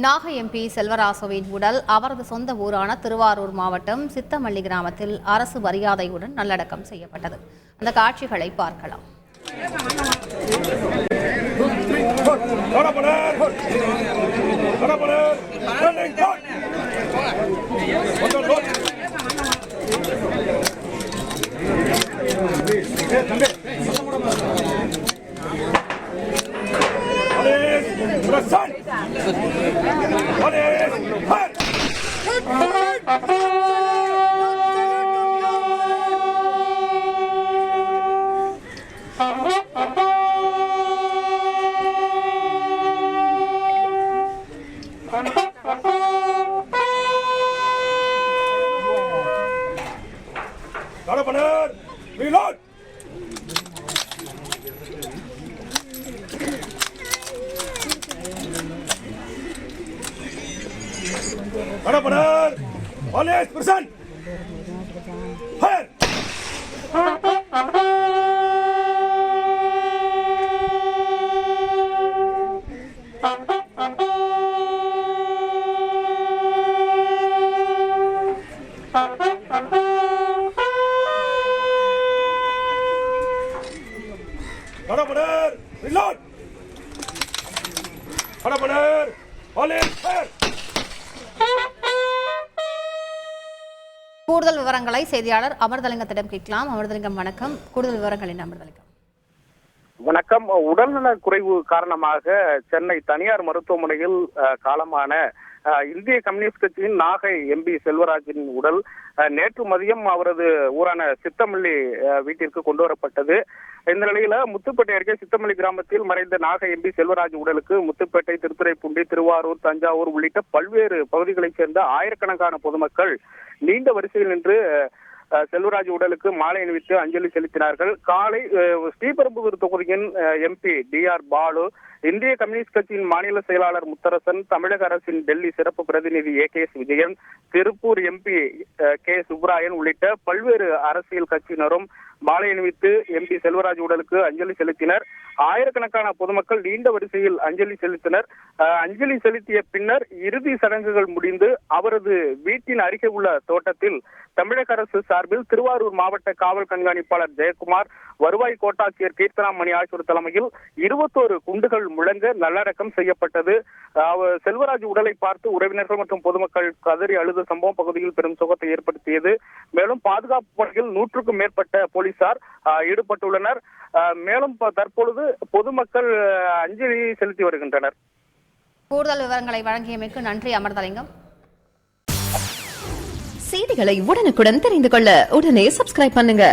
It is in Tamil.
நாகை எம்பி செல்வராசுவின் உடல் அவரது சொந்த ஊரான திருவாரூர் மாவட்டம் சித்தமல்லி கிராமத்தில் அரசு மரியாதையுடன் நல்லடக்கம் செய்யப்பட்டது. அந்த காட்சிகளை பார்க்கலாம். Reload! Always present! Fire! Reload! Always fire! கூடுதல் விவரங்களை செய்தியாளர் அமிர்தலிங்கத்திடம் கேட்கலாம். அமிர்தலிங்கம், வணக்கம். கூடுதல் விவரங்கள் என்ன அமிர்தலிங்கம்? வணக்கம். உடல்நல குறைவு காரணமாக சென்னை தனியார் மருத்துவமனையில் காலமான இந்திய கம்யூனிஸ்ட் கட்சியின் நாகை எம்பி செல்வராஜின் உடல் நேற்று மதியம் அவரது ஊரான சித்தமல்லி வீட்டிற்கு கொண்டு வரப்பட்டது. இந்த நிலையில முத்துப்பேட்டை அருகே சித்தமல்லி கிராமத்தில் மறைந்த நாகை எம்பி செல்வராஜ் உடலுக்கு முத்துப்பேட்டை, திருத்துறைப்பூண்டி, திருவாரூர், தஞ்சாவூர் உள்ளிட்ட பல்வேறு பகுதிகளைச் சேர்ந்த ஆயிரக்கணக்கான பொதுமக்கள் நீண்ட வரிசையில் நின்று செல்வராஜ் உடலுக்கு மாலை அணிவித்து அஞ்சலி செலுத்தினார்கள். காலை ஸ்ரீபெரும்புதூர் தொகுதியின் எம்பி DR பாலு, இந்திய கம்யூனிஸ்ட் கட்சியின் மாநில செயலாளர் முத்தரசன், தமிழக அரசின் டெல்லி சிறப்பு பிரதிநிதி AKS Vijayan, Tiruppur MP K Subrayan உள்ளிட்ட பல்வேறு அரசியல் கட்சியினரும் மாலை அணிவித்து எம்பி செல்வராஜ் உடலுக்கு அஞ்சலி செலுத்தினர். ஆயிரக்கணக்கான பொதுமக்கள் நீண்ட வரிசையில் அஞ்சலி செலுத்தினர். அஞ்சலி செலுத்திய பின்னர் இறுதி சடங்குகள் முடிந்து அவரது வீட்டின் அருகே உள்ள தோட்டத்தில் தமிழக அரசு சார்பில் திருவாரூர் மாவட்ட காவல் கண்காணிப்பாளர் ஜெயக்குமார், வருவாய் கோட்டாட்சியர் கீர்த்தனாமணி ஆகியோர் தலைமையில் 21 குண்டுகள் முழங்க நல்லடக்கம் செய்யப்பட்டது. செல்வராஜ் உடலை பார்த்து உறவினர்கள் மற்றும் பொதுமக்கள் கதறி அழுத சம்பவம் பகுதியில் பெரும் சோகத்தை ஏற்படுத்தியது. மேலும் பாதுகாப்பு பணியில் 100க்கும் மேற்பட்ட போலீசார் ஈடுபட்டுள்ளனர். மேலும் தற்பொழுது பொதுமக்கள் அஞ்சலி செலுத்தி வருகின்றனர். கூடுதல் விவரங்களை வழங்கியமைக்கு நன்றி அமிர்தலிங்கம். செய்திகளை உடனுக்குடன் தெரிந்து கொள்ள உடனே சப்ஸ்கிரைப் பண்ணுங்க.